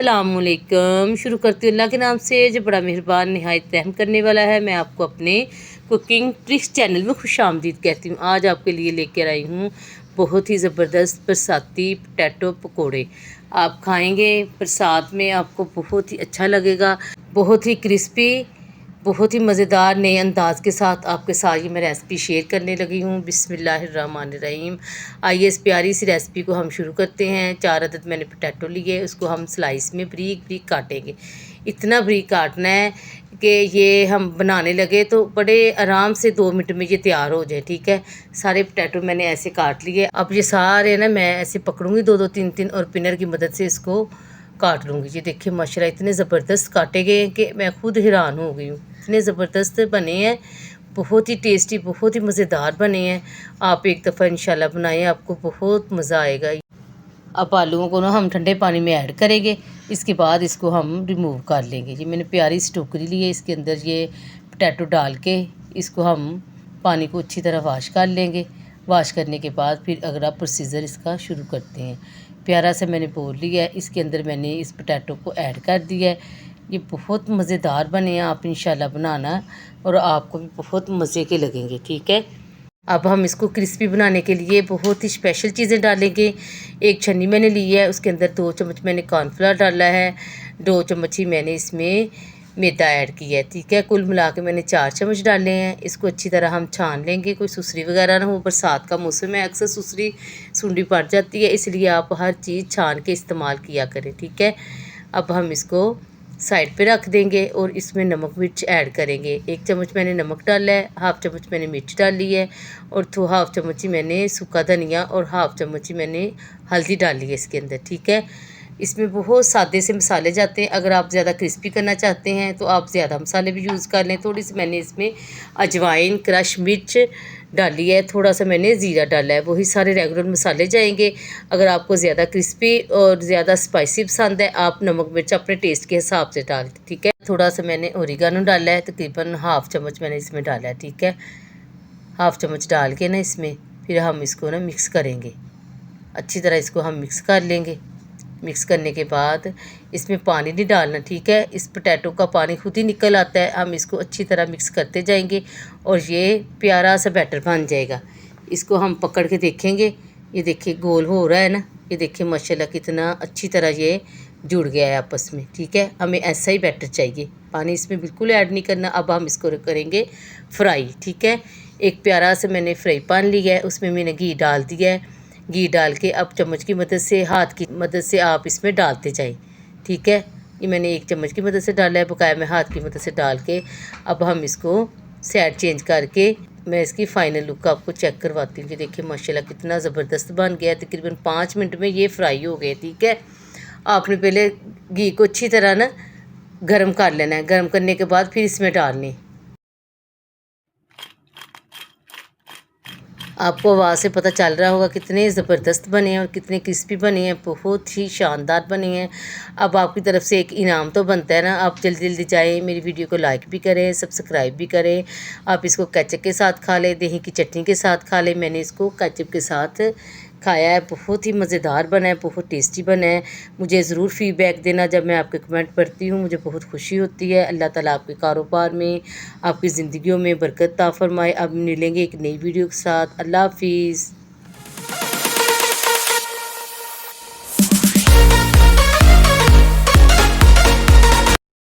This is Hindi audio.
अस्सलामुअलैकुम। शुरू करती हूँ अल्लाह के नाम से जो बड़ा मेहरबान नहायत रहम करने वाला है। मैं आपको अपने कुकिंग ट्रिक्स चैनल में खुश आमदीद कहती हूँ। आज आपके लिए लेकर आई हूँ बहुत ही ज़बरदस्त बरसाती पोटैटो पकोड़े। आप खाएंगे बरसात में, आपको बहुत ही अच्छा लगेगा। बहुत ही क्रिस्पी, बहुत ही मज़ेदार नए अंदाज़ के साथ आपके साथ ये मैं रेसिपी शेयर करने लगी हूँ। बिस्मिल्लाहिर्रहमानिर्रहीम। आइए इस प्यारी सी रेसिपी को हम शुरू करते हैं। 4 अदद मैंने पोटैटो लिए, उसको हम स्लाइस में बारीक बारीक काटेंगे। इतना बारीक काटना है कि ये हम बनाने लगे तो बड़े आराम से 2 मिनट में ये तैयार हो जाए। ठीक है, सारे पोटैटो मैंने ऐसे काट लिए। अब ये सारे ना मैं ऐसे पकड़ूंगी 2-2 3-3 और पिनर की मदद से इसको काट लूँगी। ये देखिए माशाल्लाह इतने ज़बरदस्त काटे गए हैं कि मैं खुद हैरान हो गई हूँ। इतने ज़बरदस्त बने हैं, बहुत ही टेस्टी, बहुत ही मज़ेदार बने हैं। आप एक दफ़ा इंशाल्लाह बनाएं, आपको बहुत मज़ा आएगा। अब आलूओं को ना हम ठंडे पानी में ऐड करेंगे। इसके बाद इसको हम रिमूव कर लेंगे। ये मैंने प्यारी सी टोकरी ली है, इसके अंदर ये पोटैटो डाल के इसको हम पानी को अच्छी तरह वाश कर लेंगे। वाश करने के बाद फिर अगला प्रोसीजर इसका शुरू करते हैं। प्यारा सा मैंने बोल लिया है, इसके अंदर मैंने इस पोटैटो को ऐड कर दिया है। ये बहुत मज़ेदार बने हैं, आप इंशाल्लाह बनाना और आपको भी बहुत मज़े के लगेंगे। ठीक है, अब हम इसको क्रिस्पी बनाने के लिए बहुत ही स्पेशल चीज़ें डालेंगे। एक छन्नी मैंने ली है, उसके अंदर 2 चम्मच मैंने कॉर्नफ्लावर डाला है, 2 चम्मच ही मैंने इसमें मैदा ऐड किया है। ठीक है, कुल मिला के मैंने 4 चम्मच डाले हैं। इसको अच्छी तरह हम छान लेंगे, कोई सुसरी वगैरह ना हो। बरसात का मौसम है, अक्सर सुसरी सूंडी पड़ जाती है, इसलिए आप हर चीज़ छान के इस्तेमाल किया करें। ठीक है, अब हम इसको साइड पे रख देंगे और इसमें नमक मिर्च ऐड करेंगे। 1 चम्मच मैंने नमक डाला है, हाफ़ चम्मच मैंने मिर्च डाली है और हाफ़ चम्मच ही मैंने सूखा धनिया और हाफ़ चम्मच ही मैंने हल्दी डाली है इसके अंदर। ठीक है, इसमें बहुत सादे से मसाले जाते हैं। अगर आप ज़्यादा क्रिस्पी करना चाहते हैं तो आप ज़्यादा मसाले भी यूज़ कर लें। थोड़ी सी मैंने इसमें अजवाइन, क्रश मिर्च डाली है, थोड़ा सा मैंने ज़ीरा डाला है। वही सारे रेगुलर मसाले जाएंगे। अगर आपको ज़्यादा क्रिस्पी और ज़्यादा स्पाइसी पसंद है, आप नमक मिर्च अपने टेस्ट के हिसाब से डाल। ठीक है, थोड़ा सा मैंने ओरिगानो डाला है, तकरीबन हाफ़ चम्मच मैंने इसमें डाला है। ठीक है, हाफ़ चम्मच डाल के ना इसमें फिर हम इसको ना मिक्स करेंगे। अच्छी तरह इसको हम मिक्स कर लेंगे। मिक्स करने के बाद इसमें पानी नहीं डालना। ठीक है, इस पोटैटो का पानी खुद ही निकल आता है। हम इसको अच्छी तरह मिक्स करते जाएंगे और ये प्यारा सा बैटर बन जाएगा। इसको हम पकड़ के देखेंगे, ये देखिए गोल हो रहा है ना। ये देखिए माशाल्लाह कितना अच्छी तरह ये जुड़ गया है आपस में। ठीक है, हमें ऐसा ही बैटर चाहिए, पानी इसमें बिल्कुल ऐड नहीं करना। अब हम इसको करेंगे फ्राई। ठीक है, एक प्यारा सा मैंने फ्राई पैन लिया है, उसमें मैंने घी डाल दिया है। घी डाल के अब चम्मच की मदद से, हाथ की मदद से आप इसमें डालते जाएं। ठीक है, ये मैंने 1 चम्मच की मदद से डाला है, बकाया मैं हाथ की मदद से डाल के अब हम इसको साइड चेंज करके मैं इसकी फ़ाइनल लुक आपको चेक करवाती हूँ। ये देखिए माशाल्लाह कितना ज़बरदस्त बन गया। तकरीबन 5 मिनट में ये फ्राई हो गए। ठीक है, आपने पहले घी को अच्छी तरह ना गर्म कर लेना है। गर्म करने के बाद फिर इसमें डालनी। आपको आवाज़ से पता चल रहा होगा कितने ज़बरदस्त बने हैं और कितने क्रिस्पी बने हैं, बहुत ही शानदार बने हैं। अब आपकी तरफ से एक इनाम तो बनता है ना, आप जल्दी जल्दी जाएं, मेरी वीडियो को लाइक भी करें, सब्सक्राइब भी करें। आप इसको केचप के साथ खा लें, दही की चटनी के साथ खा लें। मैंने इसको केचप के साथ खाया है, बहुत ही मज़ेदार बना है, बहुत टेस्टी बना है। मुझे ज़रूर फ़ीडबैक देना, जब मैं आपके कमेंट पढ़ती हूँ मुझे बहुत खुशी होती है। अल्लाह ताला आपके कारोबार में, आपकी ज़िंदगियों में बरकत अता फ़रमाए। अब मिलेंगे एक नई वीडियो के साथ। अल्लाह हाफ़िज़।